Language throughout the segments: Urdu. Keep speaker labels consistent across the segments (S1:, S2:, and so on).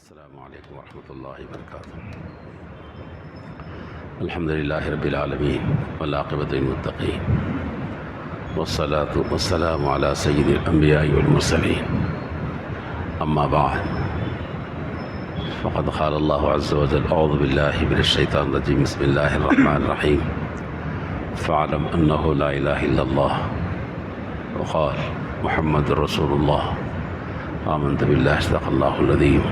S1: السلام علیکم ورحمۃ اللہ وبرکاتہ۔ الحمد للہ رب العالمین والعاقبۃ للمتقین والصلاة والسلام علی سید الانبیاء والمرسلین، اما بعد فقد قال اللہ عز وجل اعوذ باللہ من الشیطان الرجیم بسم اللہ الرحمن الرحیم فاعلم انہ لا الہ الا اللہ وقال محمد رسول اللہ آمنت باللہ صدق اللہ العظیم۔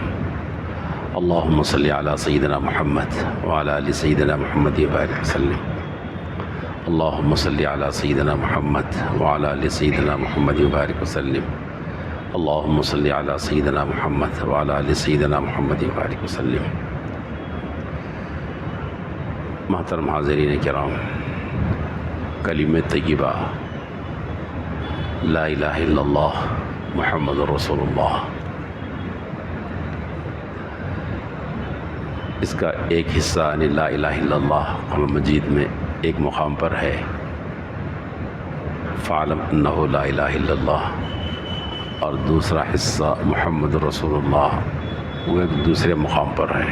S1: اللهم صل على سيدنا محمد وعلى آل سيدنا محمد وبارك وسلم۔ اللهم صل على سيدنا محمد وعلى آل سيدنا محمد وبارك وسلم۔ اللهم صل على سيدنا محمد وعلى آل سيدنا محمد وبارك وسلم۔ محترم حاضرین کرام، کلمہ طیبہ لا الہ الا اللہ محمد رسول اللہ، اس کا ایک حصہ یعنی لا الہ الا اللہ قرآن مجید میں ایک مقام پر ہے فَاعْلَمْ أَنَّهُ لَا إِلَهَ إِلَّا اللَّهُ، اور دوسرا حصہ محمد رسول اللہ وہ ایک دوسرے مقام پر ہے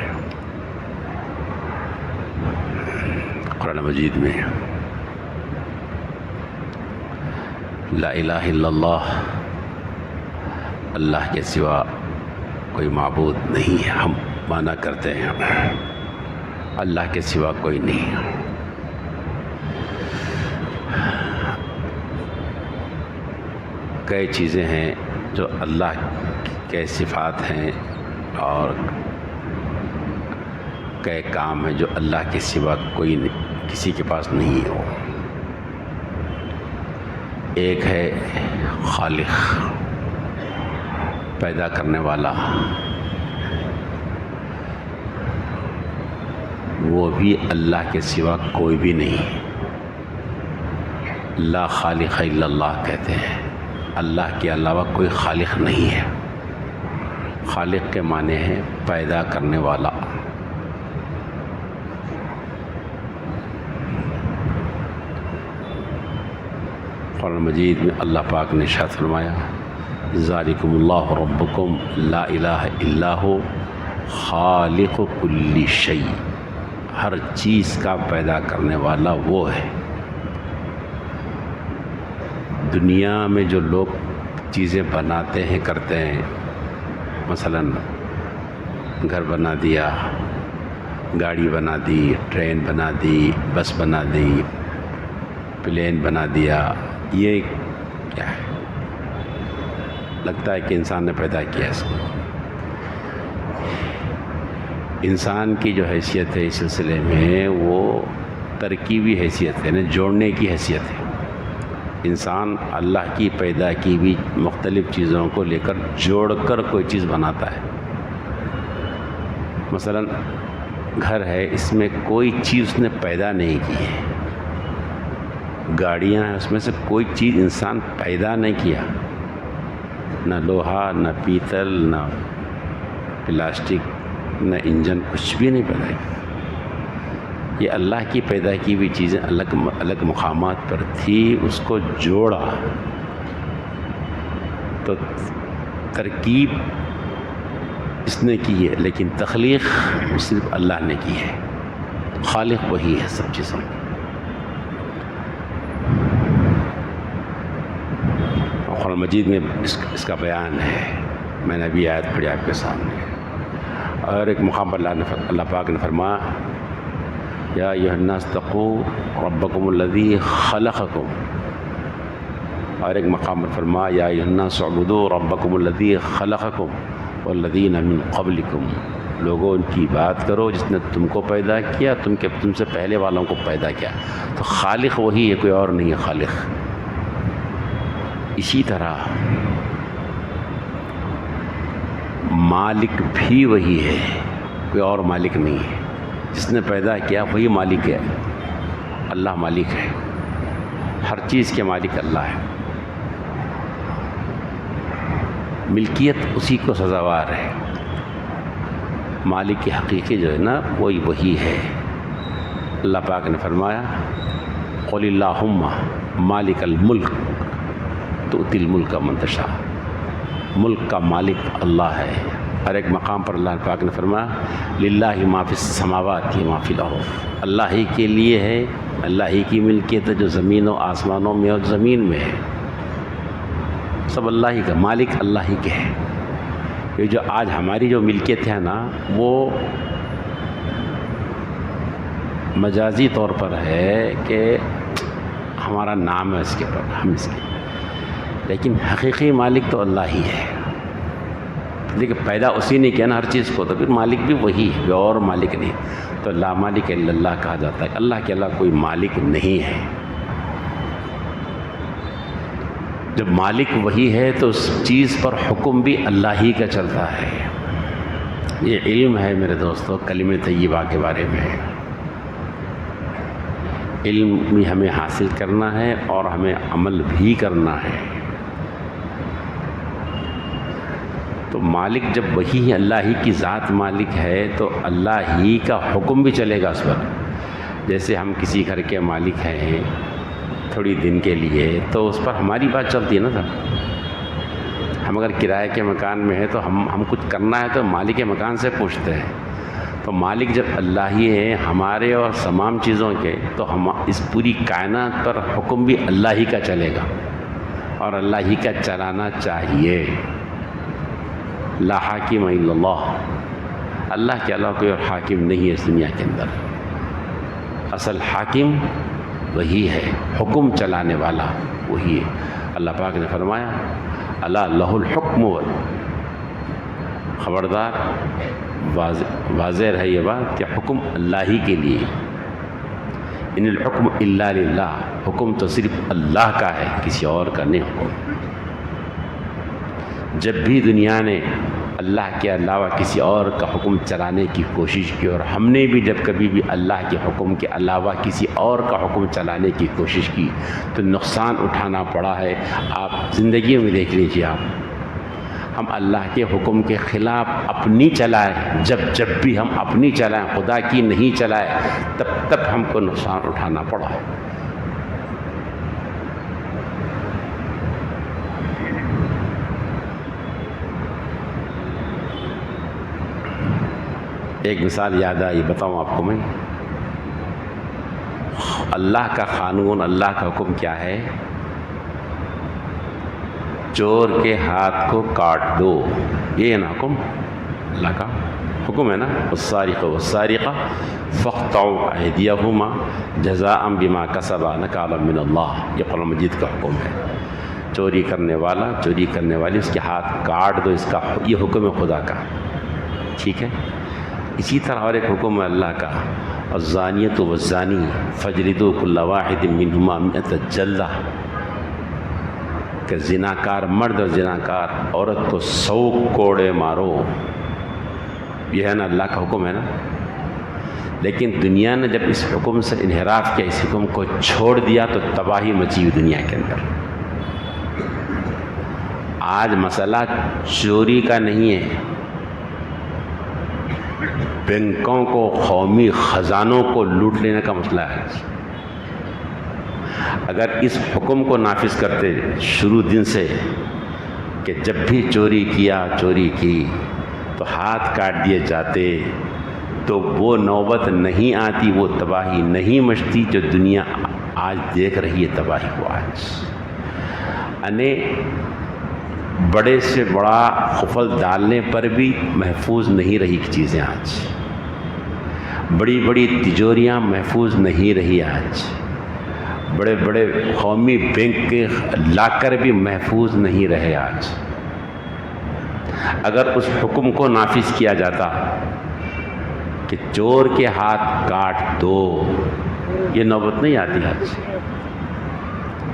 S1: قرآن مجید میں۔ لا الہ الا اللہ، اللہ کے سوا کوئی معبود نہیں ہے، ہم مانا کرتے ہیں اللہ کے سوا کوئی نہیں۔ کئی چیزیں ہیں جو اللہ کے صفات ہیں اور کئی کام ہیں جو اللہ کے سوا کوئی کسی کے پاس نہیں ہو۔ ایک ہے خالق، پیدا کرنے والا، وہ بھی اللہ کے سوا کوئی بھی نہیں۔ لا خالق الا اللہ کہتے ہیں، اللہ کے علاوہ کوئی خالق نہیں ہے۔ خالق کے معنی ہے پیدا کرنے والا۔ قرآن مجید میں اللہ پاک نے ارشاد فرمایا ذالکم اللہ ربکم لا الہ الا ہو خالق کل شیء، ہر چیز کا پیدا کرنے والا وہ ہے۔ دنیا میں جو لوگ چیزیں بناتے ہیں کرتے ہیں، مثلا گھر بنا دیا، گاڑی بنا دی، ٹرین بنا دی، بس بنا دی، پلین بنا دیا، یہ کیا ہے؟ لگتا ہے کہ انسان نے پیدا کیا اس کو۔ انسان کی جو حیثیت ہے اس سلسلے میں وہ ترکیبی حیثیت ہے، یعنی جوڑنے کی حیثیت ہے۔ انسان اللہ کی پیدا کی بھی مختلف چیزوں کو لے کر جوڑ کر کوئی چیز بناتا ہے۔ مثلا گھر ہے، اس میں کوئی چیز اس نے پیدا نہیں کی ہے۔ گاڑیاں ہیں، اس میں سے کوئی چیز انسان پیدا نہیں کیا، نہ لوہا، نہ پیتل، نہ پلاسٹک، نہ انجن، کچھ بھی نہیں پیدا کیا۔ یہ اللہ کی پیدا کی ہوئی چیزیں الگ الگ مقامات پر تھی، اس کو جوڑا تو ترکیب اس نے کی ہے، لیکن تخلیق صرف اللہ نے کی ہے۔ خالق وہی ہے سب چیزوں۔ قرآن مجید میں اس کا بیان ہے، میں نے ابھی آیت پڑھی آپ کے سامنے۔ اور ایک مقام پر اللہ پاک نے فرمایا یا ایھا الناس اتقوا ربکم الذی خلقکم، اور ایک مقام پر فرمایا یا ایھا الناس اعبدوا ربکم الذی خلقکم والذین من قبلکم، لوگوں ان کی بات کرو جس نے تم کو پیدا کیا، تم سے پہلے والوں کو پیدا کیا۔ تو خالق وہی ہے، کوئی اور نہیں ہے خالق۔ اسی طرح مالک بھی وہی ہے، کوئی اور مالک نہیں ہے۔ جس نے پیدا کیا وہی مالک ہے، اللہ مالک ہے، ہر چیز کے مالک اللہ ہے۔ ملکیت اسی کو سزاوار ہے۔ مالک حقیقی جو ہے نا وہی ہے۔ اللہ پاک نے فرمایا قل اللہم مالک الملک تؤتی الملک من تشاء، ملک کا مالک اللہ ہے، اور ایک مقام پر اللہ پاک نے فرمایا للہ ما فی السماوات ما فی الارض، اللہ ہی کے لیے ہے، اللہ ہی کی ملکیت ہے جو زمین و آسمانوں میں اور زمین میں ہے، سب اللہ ہی کا، مالک اللہ ہی کے ہے۔ یہ جو آج ہماری جو ملکیت ہے نا وہ مجازی طور پر ہے کہ ہمارا نام ہے اس کے پر، ہم اس کے، لیکن حقیقی مالک تو اللہ ہی ہے۔ دیکھیں پیدا اسی نے کیا نا ہر چیز کو، تو پھر مالک بھی وہی ہے، اور مالک نہیں، تو لا مالک الا اللہ کہا جاتا ہے، اللہ کے علاوہ کوئی مالک نہیں ہے۔ جب مالک وہی ہے تو اس چیز پر حکم بھی اللہ ہی کا چلتا ہے۔ یہ علم ہے میرے دوستو کلمہ طیبہ کے بارے میں، علم بھی ہمیں حاصل کرنا ہے اور ہمیں عمل بھی کرنا ہے۔ تو مالک جب وہی اللہ ہی کی ذات مالک ہے تو اللہ ہی کا حکم بھی چلے گا اس پر۔ جیسے ہم کسی گھر کے مالک ہیں تھوڑی دن کے لیے تو اس پر ہماری بات چلتی ہے نا صاحب۔ ہم اگر کرائے کے مکان میں ہیں تو ہم کچھ کرنا ہے تو مالک مکان سے پوچھتے ہیں۔ تو مالک جب اللہ ہی ہے ہمارے اور تمام چیزوں کے، تو ہم اس پوری کائنات پر حکم بھی اللہ ہی کا چلے گا اور اللہ ہی کا چلانا چاہیے۔ لا حاکم الا اللہ، اللہ کے علاوہ کوئی اور حاکم نہیں ہے اس دنیا کے اندر۔ اصل حاکم وہی ہے، حکم چلانے والا وہی ہے۔ اللہ پاک نے فرمایا الا لہ الحکم، خبردار واضح رہے یہ بات کہ حکم اللہ ہی کے لیے، ان الحکم الا للہ، حکم تو صرف اللہ کا ہے، کسی اور کا نہیں حکم۔ جب بھی دنیا نے اللہ کے علاوہ کسی اور کا حکم چلانے کی کوشش کی، اور ہم نے بھی جب کبھی بھی اللہ کے حکم کے علاوہ کسی اور کا حکم چلانے کی کوشش کی تو نقصان اٹھانا پڑا ہے۔ آپ زندگی میں دیکھ لیجیے، ہم اللہ کے حکم کے خلاف اپنی چلائیں، جب بھی ہم اپنی چلائیں، خدا کی نہیں چلائیں، تب ہم کو نقصان اٹھانا پڑا ہے۔ ایک مثال یاد آئی، بتاؤں آپ کو میں، اللہ کا قانون، اللہ کا حکم کیا ہے؟ چور کے ہاتھ کو کاٹ دو، یہ ہے نا حکم، اللہ کا حکم ہے نا۔ والسارق والسارقہ فاقطعوا ایدیہما جزاء بما کسبا نکالا من اللہ، یہ قرآن مجید کا حکم ہے۔ چوری کرنے والا، چوری کرنے والی، اس کے ہاتھ کاٹ دو، اس کا یہ حکم ہے خدا کا، ٹھیک ہے۔ اسی طرح اور ایک حکم ہے اللہ کا، الزانیۃ والزانی فاجلدوا کل واحد منہما مئۃ جلدہ، کہ زناکار مرد اور زناکار عورت کو 100 کوڑے مارو، یہ ہے نا اللہ کا حکم ہے نا۔ لیکن دنیا نے جب اس حکم سے انحراف کیا، اس حکم کو چھوڑ دیا تو تباہی مچی ہوئی دنیا کے اندر۔ آج مسئلہ چوری کا نہیں ہے، بینکوں کو، قومی خزانوں کو لوٹ لینے کا مسئلہ ہے۔ اگر اس حکم کو نافذ کرتے شروع دن سے کہ جب بھی چوری کی تو ہاتھ کاٹ دیے جاتے، تو وہ نوبت نہیں آتی، وہ تباہی نہیں مچتی جو دنیا آج دیکھ رہی ہے تباہی کو۔ آج یعنی بڑے سے بڑا قفل ڈالنے پر بھی محفوظ نہیں رہی چیزیں، آج بڑی بڑی تجوریاں محفوظ نہیں رہی، آج بڑے بڑے قومی بینک کے لاکر بھی محفوظ نہیں رہے۔ آج اگر اس حکم کو نافذ کیا جاتا کہ چور کے ہاتھ کاٹ دو، یہ نوبت نہیں آتی آج۔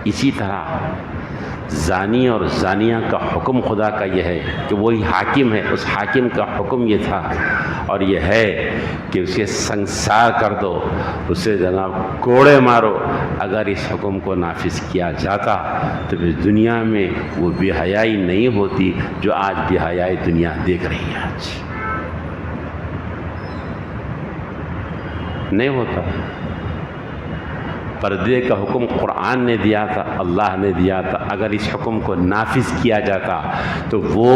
S1: اسی طرح زانی اور زانیہ کا حکم خدا کا یہ ہے کہ وہی حاکم ہے، اس حاکم کا حکم یہ تھا اور یہ ہے کہ اسے سنسار کر دو، اسے جناب کوڑے مارو۔ اگر اس حکم کو نافذ کیا جاتا تو پھر دنیا میں وہ بے حیائی نہیں ہوتی جو آج بے حیائی دنیا دیکھ رہی ہے۔ آج نہیں ہوتا۔ پردے کا حکم قرآن نے دیا تھا، اللہ نے دیا تھا، اگر اس حکم کو نافذ کیا جاتا تو وہ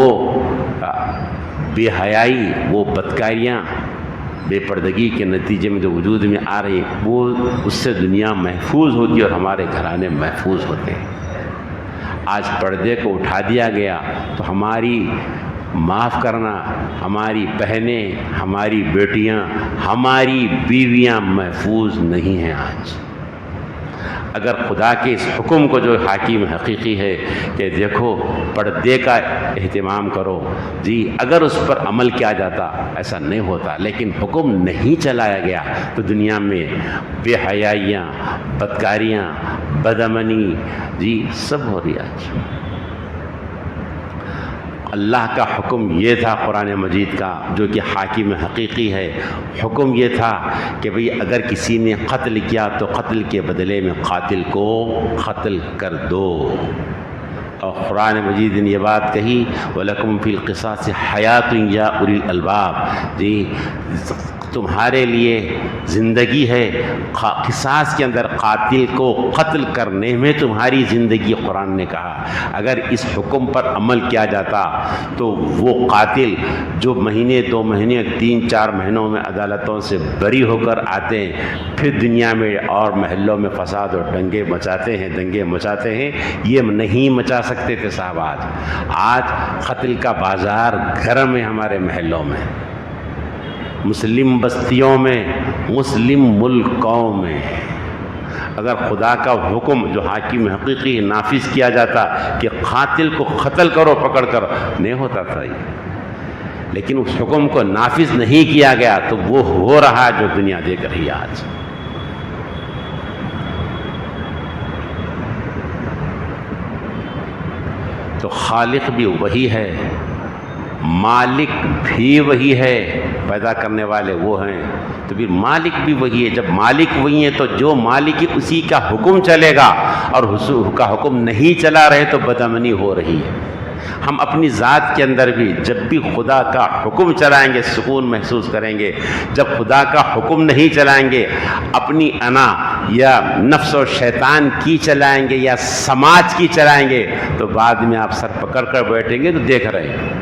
S1: بے حیائی، وہ بدکاریاں، بے پردگی کے نتیجے میں جو وجود میں آ رہی وہ اس سے دنیا محفوظ ہوتی ہے اور ہمارے گھرانے محفوظ ہوتے ہیں۔ آج پردے کو اٹھا دیا گیا تو ہماری معاف کرنا، ہماری بہنیں، ہماری بیٹیاں، ہماری بیویاں محفوظ نہیں ہیں۔ آج اگر خدا کے اس حکم کو جو حاکم حقیقی ہے کہ دیکھو پردے کا اہتمام کرو، جی اگر اس پر عمل کیا جاتا ایسا نہیں ہوتا، لیکن حکم نہیں چلایا گیا تو دنیا میں بے حیائیاں، بدکاریاں، بدامنی، جی سب ہو رہی ہے۔ آج اللہ کا حکم یہ تھا قرآن مجید کا جو کہ حاکم حقیقی ہے، حکم یہ تھا کہ بھئی اگر کسی نے قتل کیا تو قتل کے بدلے میں قاتل کو قتل کر دو، اور قرآن مجید نے یہ بات کہی وَلَكُمْ فِي الْقِصَاصِ حَيَاةٌ يَا أُولِي الْأَلْبَابِ، جی تمہارے لیے زندگی ہے، قصاص کے اندر قاتل کو قتل کرنے میں تمہاری زندگی، قرآن نے کہا۔ اگر اس حکم پر عمل کیا جاتا تو وہ قاتل جو مہینے، 2 مہینے، 3-4 مہینوں میں عدالتوں سے بری ہو کر آتے ہیں، پھر دنیا میں اور محلوں میں فساد اور دنگے مچاتے ہیں، یہ نہیں مچا سکتے تھے صاحب۔ آج قتل کا بازار گھر میں، ہمارے محلوں میں، مسلم بستیوں میں، مسلم ملکوں میں۔ اگر خدا کا حکم جو حاکم حقیقی نافذ کیا جاتا کہ قاتل کو قتل کرو پکڑ کر، نہیں ہوتا تھا یہ، لیکن اس حکم کو نافذ نہیں کیا گیا تو وہ ہو رہا جو دنیا دیکھ رہی ہے آج۔ تو خالق بھی وہی ہے، مالک بھی وہی ہے، پیدا کرنے والے وہ ہیں، تو پھر مالک بھی وہی ہے۔ جب مالک وہی ہے تو جو مالک ہے اسی کا حکم چلے گا، اور حضور کا حکم نہیں چلا رہے تو بدامنی ہو رہی ہے۔ ہم اپنی ذات کے اندر بھی جب بھی خدا کا حکم چلائیں گے سکون محسوس کریں گے، جب خدا کا حکم نہیں چلائیں گے، اپنی انا یا نفس و شیطان کی چلائیں گے یا سماج کی چلائیں گے تو بعد میں آپ سر پکڑ کر بیٹھیں گے تو دیکھ رہے ہیں۔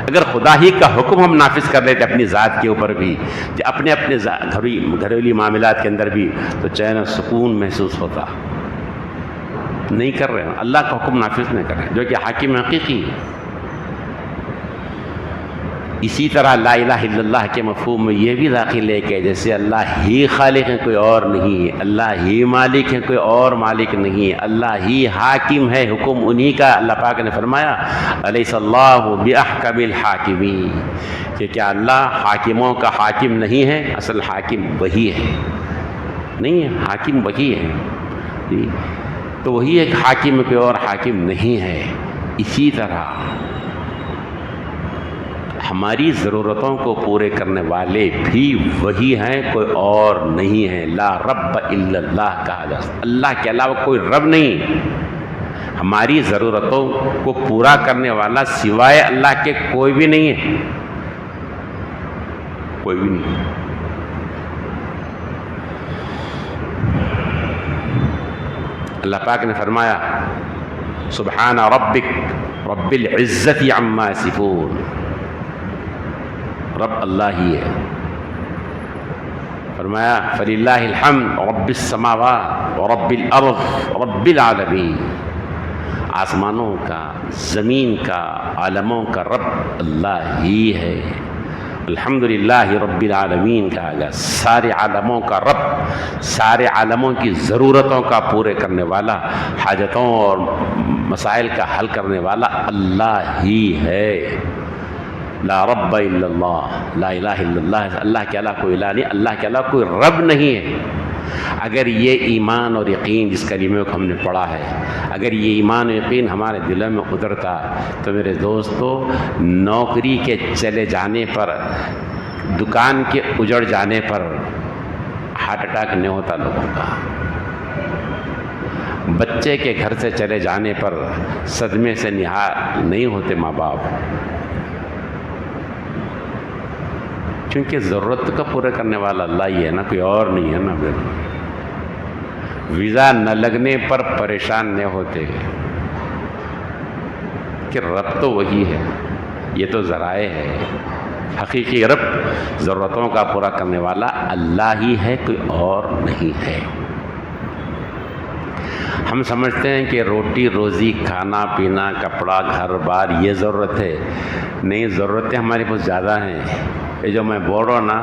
S1: اگر خدا ہی کا حکم ہم نافذ کر لیتے اپنی ذات کے اوپر بھی، اپنے گھریلو معاملات کے اندر بھی، تو چین و سکون محسوس ہوتا۔ نہیں کر رہے ہیں، اللہ کا حکم نافذ نہیں کر رہے، جو کہ حاکم حقیقی ہے۔ اسی طرح لا الہ الا اللہ کے مفہوم میں یہ بھی داخل ہے کہ جیسے اللہ ہی خالق ہے، کوئی اور نہیں ہے، اللہ ہی مالک ہے، کوئی اور مالک نہیں ہے، اللہ ہی حاکم ہے، حکم انہی کا۔ اللہ پاک نے فرمایا الیس اللہ باحکم الحاکمین، کہ کیا اللہ حاکموں کا حاکم نہیں ہے؟ اصل حاکم وہی ہے، نہیں ہے، حاکم وہی ہے، جی تو وہی ایک حاکم، کوئی اور حاکم نہیں ہے۔ اسی طرح ہماری ضرورتوں کو پورے کرنے والے بھی وہی ہیں، کوئی اور نہیں ہے۔ لا رب الا اللہ کہا جاتا ہے، اللہ کے علاوہ کوئی رب نہیں۔ ہماری ضرورتوں کو پورا کرنے والا سوائے اللہ کے کوئی بھی نہیں ہے، کوئی بھی نہیں۔ اللہ پاک نے فرمایا سبحان ربک رب العزت عما یصفون، رب اللہ ہی ہے۔ فرمایا فللہ الحمد رب السماوات ورب الارض رب العالمین، آسمانوں کا، زمین کا، عالموں کا رب اللہ ہی ہے۔ الحمدللہ رب العالمین کہا گیا، سارے عالموں کا رب، سارے عالموں کی ضرورتوں کا پورے کرنے والا، حاجتوں اور مسائل کا حل کرنے والا اللہ ہی ہے۔ لا رب الا اللہ، لا الہ الا اللہ، اللہ کے علاوہ کوئی الہ نہیں، اللہ کے علاوہ کوئی رب نہیں ہے۔ اگر یہ ایمان اور یقین جس کلمے کو ہم نے پڑھا ہے، اگر یہ ایمان و یقین ہمارے دلوں میں اترتا تو میرے دوستو، نوکری کے چلے جانے پر، دکان کے اجڑ جانے پر ہارٹ اٹیک نہیں ہوتا لوگوں کا، بچے کے گھر سے چلے جانے پر صدمے سے نہال نہیں ہوتے ماں باپ، کیونکہ ضرورت کا پورا کرنے والا اللہ ہی ہے نا، کوئی اور نہیں ہے نا۔ ویزا نہ لگنے پر پریشان نہیں ہوتے کہ رب تو وہی ہے، یہ تو ذرائع ہے. حقیقی رب ضرورتوں کا پورا کرنے والا اللہ ہی ہے، کوئی اور نہیں ہے. ہم سمجھتے ہیں کہ روٹی روزی، کھانا پینا، کپڑا، گھر بار یہ ضرورت ہے. نہیں، ضرورتیں ہماری بہت زیادہ ہیں. یہ جو میں بول رہا ہوں نا،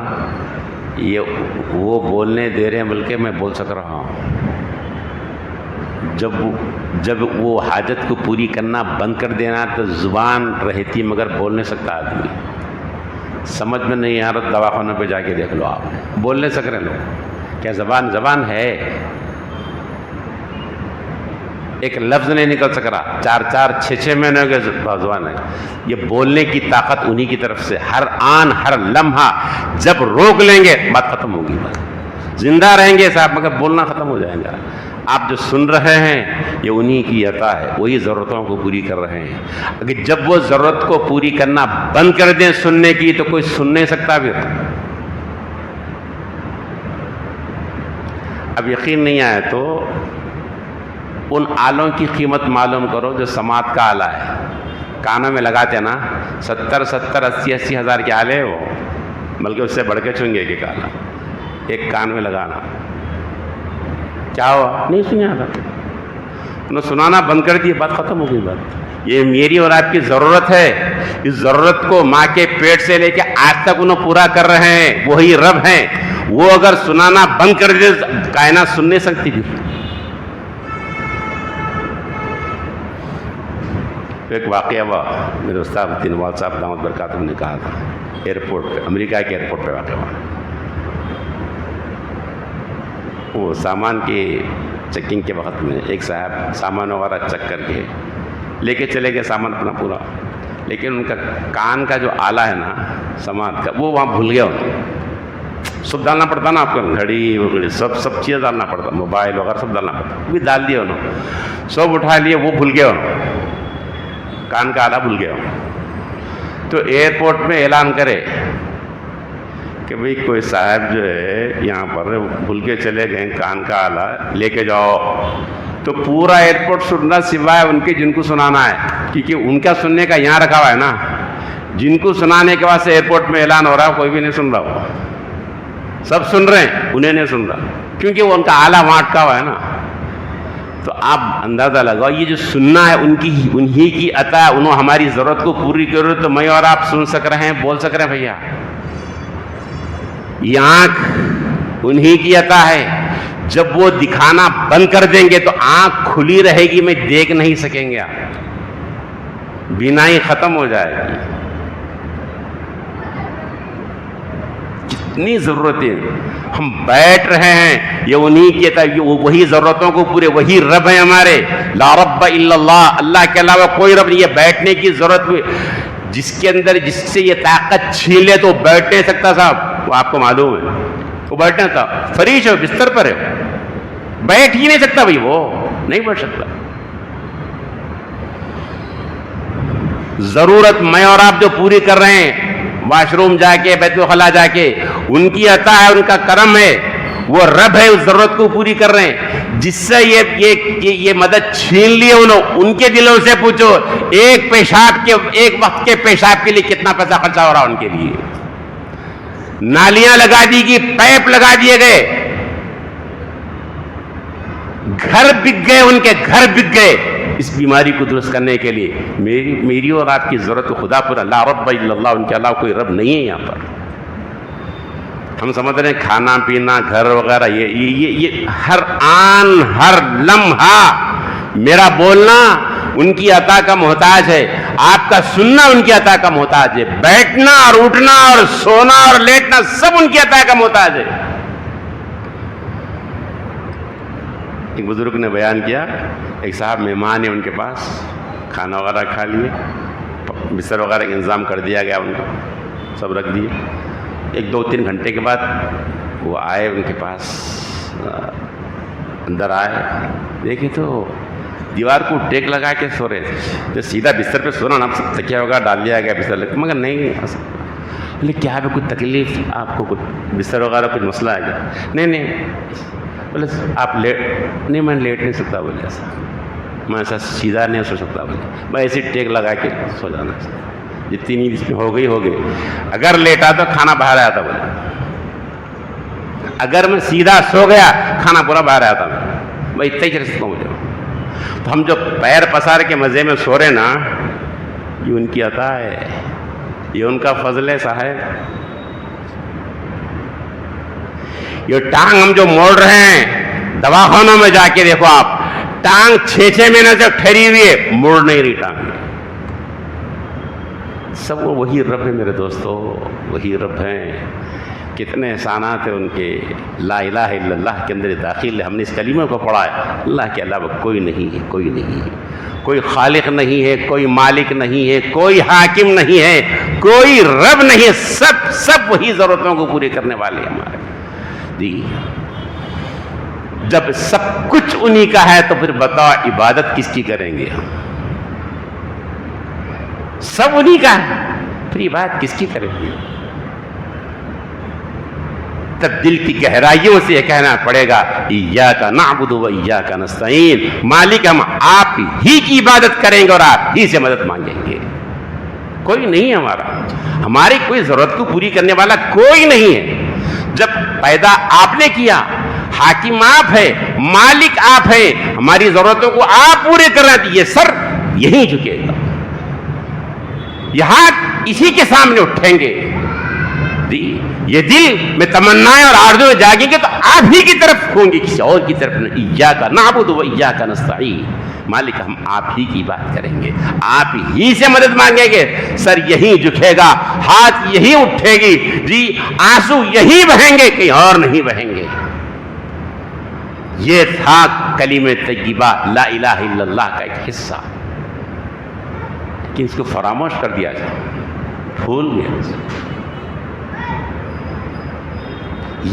S1: یہ وہ بولنے دے رہے ہیں بلکہ میں بول سک رہا ہوں. جب وہ حاجت کو پوری کرنا بند کر دینا تو زبان رہتی مگر بول نہیں سکتا آدمی. سمجھ میں نہیں آ رہا، دواخانہ پہ جا کے دیکھ لو، آپ بول نہیں سک رہے لوگ. کیا زبان ہے؟ ایک لفظ نہیں نکل سک رہا. 4-6 مہینے کے زبان ہے. یہ بولنے کی طاقت انہی کی طرف سے. ہر آن ہر لمحہ جب روک لیں گے بات ختم ہوگی. بات زندہ رہیں گے صاحب مگر بولنا ختم ہو جائے گا. آپ جو سن رہے ہیں یہ انہی کی عطا ہے، وہی ضرورتوں کو پوری کر رہے ہیں. اگر جب وہ ضرورت کو پوری کرنا بند کر دیں سننے کی تو کوئی سن نہیں سکتا. پھر اب یقین نہیں آئے تو ان آلوں کی قیمت معلوم کرو جو سماعت کا آلہ ہے. کانوں میں لگاتے نا، 70-80 ہزار کے آلے وہ، بلکہ اس سے بڑھ کے چنگے کہ آلہ ایک کان میں لگانا. کیا ہوا؟ نہیں سنا تھا. انہوں سنانا بند کر دی، بات ختم ہو گئی. بات یہ میری اور آپ کی ضرورت ہے. اس ضرورت کو ماں کے پیٹ سے لے کے آج تک انہوں پورا کر رہے ہیں، وہی رب ہیں. وہ اگر سنانا بند کر دے کائنات سن نہیں سکتی. ایک واقعہ ہوا، میرے استاد الدین وال صاحب دامت برکاتہ نے کہا تھا، ایئرپورٹ پہ، امریکہ کے ایئرپورٹ پہ واقعہ ہوا. وہ سامان کی چیکنگ کے وقت میں ایک صاحب سامان وغیرہ چیک کر کے لے کے چلے گئے سامان اپنا پورا، لیکن ان کا کان کا جو آلہ ہے نا سماعت کا، وہ وہاں بھول گیا. انہوں سب ڈالنا پڑتا نا، آپ کو گھڑی وغیرہ سب چیز ڈالنا پڑتا، موبائل وغیرہ سب ڈالنا پڑتا. بھی ڈال دیا انہوں، سب اٹھا لیے، وہ بھول گیا انہوں، کان کا آلہ بھول گیا. تو ایئرپورٹ میں اعلان کرے کہ بھئی کوئی صاحب جو ہے یہاں پر بھول کے چلے گئے کان کا آلہ، لے کے جاؤ. تو پورا ایئرپورٹ سننا سوائے ان کے جن کو سنانا ہے، کیونکہ ان کا سننے کا یہاں رکھا ہوا ہے نا. جن کو سنانے کے بعد سے ایئرپورٹ میں اعلان ہو رہا ہے، کوئی بھی نہیں سن رہا. ہو سب سن رہے ہیں، انہیں نہیں سن رہا کیونکہ وہ ان کا آلہ وہاں اٹکا ہوا ہے نا. تو آپ اندازہ لگاؤ، یہ جو سننا ہے انہی کی عطا ہے. انہوں ہماری ضرورت کو پوری کرو تو میں اور آپ سن سک رہے ہیں، بول سک رہے ہیں. بھیا یہ آنکھ انہی کی عطا ہے. جب وہ دکھانا بند کر دیں گے تو آنکھ کھلی رہے گی، میں دیکھ نہیں سکیں گے. آپ بینائی ختم ہو جائے گی. کتنی ضرورتیں ہم بیٹھ رہے ہیں، یہ انہی کی عطا، وہی ضرورتوں کو پورے، وہی رب ہیں ہمارے. لا رب الا اللہ، اللہ کے علاوہ کوئی رب نہیں. یہ بیٹھنے کی ضرورت جس کے اندر، جس سے یہ طاقت چھین لے تو بیٹھ نہیں سکتا صاحب. وہ آپ کو معلوم ہے، وہ بیٹھنا تھا، فریش ہے، بستر پر ہے، بیٹھ ہی نہیں سکتا. بھائی وہ نہیں بیٹھ سکتا. ضرورت میں اور آپ جو پوری کر رہے ہیں، واش روم جا کے، بیت الخلا جا کے، ان کی عطا ہے، ان کا کرم ہے. وہ رب ہے، اس ضرورت کو پوری کر رہے ہیں. جس سے یہ مدد چھین لی انہوں، ان کے دلوں سے پوچھو ایک وقت کے پیشاب کے لیے کتنا پیسہ خرچہ ہو رہا ان کے لیے. نالیاں لگا دی گئی، پائپ لگا دیے گئے، گھر بک گئے، ان کے گھر بک گئے اس بیماری کو درست کرنے کے لیے. میری اور آپ کی ضرورت کو خدا پورا. لا رب الا اللہ، ان کے علاوہ کوئی رب نہیں ہے یہاں پر. ہم سمجھ رہے ہیں کھانا پینا، گھر وغیرہ، یہ ہر آن ہر لمحہ میرا بولنا ان کی عطا کا محتاج ہے، آپ کا سننا ان کی عطا کا محتاج ہے، بیٹھنا اور اٹھنا اور سونا اور لیٹنا سب ان کی عطا کا محتاج ہے. ایک بزرگ نے بیان کیا، ایک صاحب مہمان ہے ان کے پاس، کھانا وغیرہ کھا لیے، بستر وغیرہ کا انتظام کر دیا گیا، ان کو سب رکھ دیے. 1-2-3 گھنٹے کے بعد وہ آئے ان کے پاس، اندر آئے، دیکھے تو دیوار کو ٹیک لگا کے سو رہے تھے. جو سیدھا بستر پہ سونا نا، تکیہ وغیرہ ڈال دیا گیا بستر لگا، مگر نہیں. بولے کیا ہے، کوئی تکلیف آپ کو، کچھ بستر وغیرہ کچھ مسئلہ ہے کیا؟ نہیں. بولے آپ نہیں، میں لیٹ نہیں سکتا. بولے ایسا میں ایسا سیدھا نہیں سو سکتا. بولے میں ایسی ٹیک لگا کے سو جانا. جتنی نیند اس میں ہو گئی. اگر لیٹا تو کھانا باہر آیا تھا بولے, اگر میں سیدھا سو گیا کھانا پورا باہر آیا تھا. میں اتنا ہی کر سکتا ہوں مجھے. تو ہم جو پیر پسار کے مزے میں سو رہے نا, یہ ان کی عطا ہے, یہ ان کا فضل ہے صاحب. یہ ٹانگ ہم جو موڑ رہے ہیں, دواخانوں میں جا کے دیکھو آپ, ٹانگ 6 مہینے سے ٹھہری ہوئی ہے, موڑ نہیں رہی ٹانگ. سب وہ وہی رب ہے میرے دوستو, وہی رب ہیں. کتنے احسانات ہیں ان کے. لا الہ الا اللہ کے اندر داخل ہے. ہم نے اس کلمے کو پڑھا ہے, اللہ کے علاوہ کوئی نہیں ہے, کوئی نہیں ہے, کوئی خالق نہیں ہے, کوئی مالک نہیں ہے, کوئی حاکم نہیں ہے, کوئی رب نہیں ہے. سب وہی ضرورتوں کو پوری کرنے والے ہیں ہمارے. جی جب سب کچھ انہی کا ہے تو پھر بتاؤ عبادت کس کی کریں گے ہم؟ سب انہی کا ہے, پھر عبادت کس کی کریں گے؟ تب دل کی گہرائیوں سے یہ کہنا پڑے گا ایاک نعبد و ایاک نستعین, مالک ہم آپ ہی کی عبادت کریں گے اور آپ ہی سے مدد مانگیں گے. کوئی نہیں ہے ہمارا, ہماری کوئی ضرورت کو پوری کرنے والا کوئی نہیں ہے. جب پیدا آپ نے کیا, حاکم آپ ہے, مالک آپ ہے, ہماری ضرورتوں کو آپ پورے کر رہے ہیں. یہ سر یہیں جھکے گا, یہ ہاتھ اسی کے سامنے اٹھیں گے. یہ دل میں تمنائیں اور آرزویں جاگیں گے تو آپ ہی کی طرف ہوں گے, کسی اور کی طرف نہیں. ایاک نعبد و ایاک نستعین, مالک ہم آپ ہی کی بات کریں گے, آپ ہی سے مدد مانگیں گے. سر یہی جھکے گا, ہاتھ یہی اٹھے گی, جی آنسو یہی بہیں گے, کہیں اور نہیں بہیں گے. یہ تھا کلمہ طیبہ لا الہ الا اللہ کا ایک حصہ, لیکن اس کو فراموش کر دیا جائے, بھول گئے.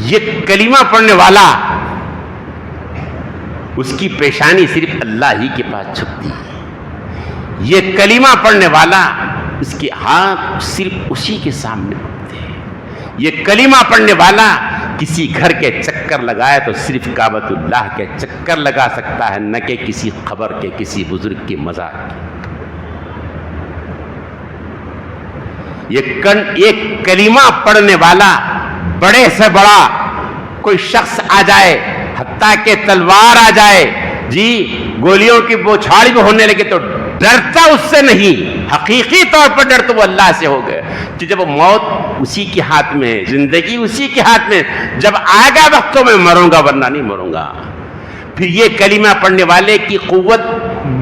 S1: یہ کلمہ پڑھنے والا, اس کی پیشانی صرف اللہ ہی کے پاس چھپتی ہے. یہ کلمہ پڑھنے والا, اس کے ہاتھ صرف اسی کے سامنے ہوتے ہیں. یہ کلمہ پڑھنے والا کسی گھر کے چکر لگائے تو صرف کعبۃ اللہ کے چکر لگا سکتا ہے, نہ کہ کسی خبر کے, کسی بزرگ کے مزار کے. یہ کلمہ پڑھنے والا بڑے سے بڑا کوئی شخص آ جائے, حتیٰ کہ تلوار آ جائے, جی گولیوں کی بوچھاڑ بھی ہونے لگے تو ڈرتا اس سے نہیں. حقیقی طور پر ڈر تو وہ اللہ سے ہو گئے, کہ جب موت اسی کے ہاتھ میں ہے, زندگی اسی کے ہاتھ میں, جب آئے گا وقت تو میں مروں گا ورنہ نہیں مروں گا. پھر یہ کلمہ پڑھنے والے کی قوت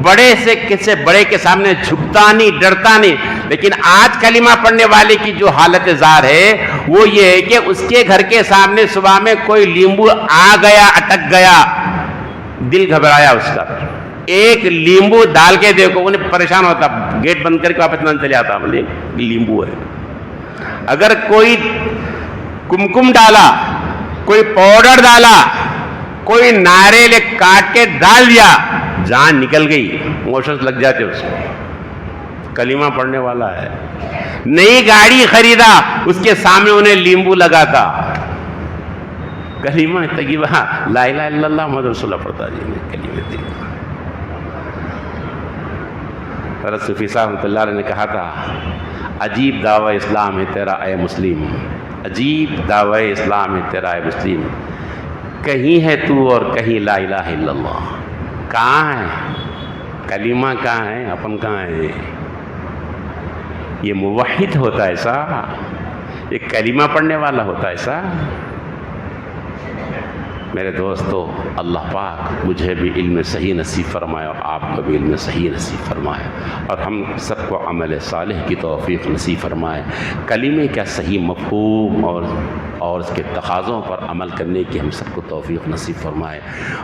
S1: بڑے سے کسی بڑے کے سامنے جھکتا نہیں, ڈرتا نہیں. لیکن آج کلمہ پڑھنے والے کی جو حالت زار ہے وہ یہ ہے کہ اس کے گھر کے سامنے صبح میں کوئی لیمبو آ گیا, اٹک گیا, دل گھبرایا اس کا, ایک لیمبو ڈال کے دیکھو, انہیں پریشان ہوتا, گیٹ بند کر کے واپس نہ چلے آتا, بولے لیمبو ہے. اگر کوئی کمکم ڈالا, کوئی پاؤڈر ڈالا, کوئی ناریل کاٹ کے ڈال دیا, جان نکل گئی, موشنز لگ جاتے اس کو. کلمہ پڑھنے والا ہے. نئی گاڑی خریدا, اس کے سامنے انہیں لیمبو لگا تھا. کلمہ طیبہ لا الہ الا اللہ محمد رسول اللہ پڑھتا. جی کلمہ طیبہ. حضرت صوفی صاحب رحمۃ اللہ علیہ نے کہا تھا, عجیب دعوی اسلام ہے تیرا اے مسلم, عجیب دعوی اسلام ہے تیرا اے مسلم, کہیں ہے تو اور کہیں لا الہ الا اللہ. کہاں ہے کلمہ, کہاں ہے اپن, کہاں ہے؟ یہ موحد ہوتا ہے ایسا, یہ کلمہ پڑھنے والا ہوتا ہے ایسا. میرے دوستو, اللہ پاک مجھے بھی علم صحیح نصیب فرمائے اور آپ کو بھی علم صحیح نصیب فرمائے, اور ہم سب کو عمل صالح کی توفیق نصیب فرمائے. کلمے کا صحیح مفہوم اور اس کے تقاضوں پر عمل کرنے کی ہم سب کو توفیق نصیب فرمائے.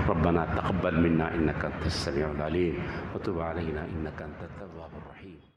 S1: ربنا تقبل منا انک انت السمیع العلیم وتب علینا انک انت التواب الرحیم.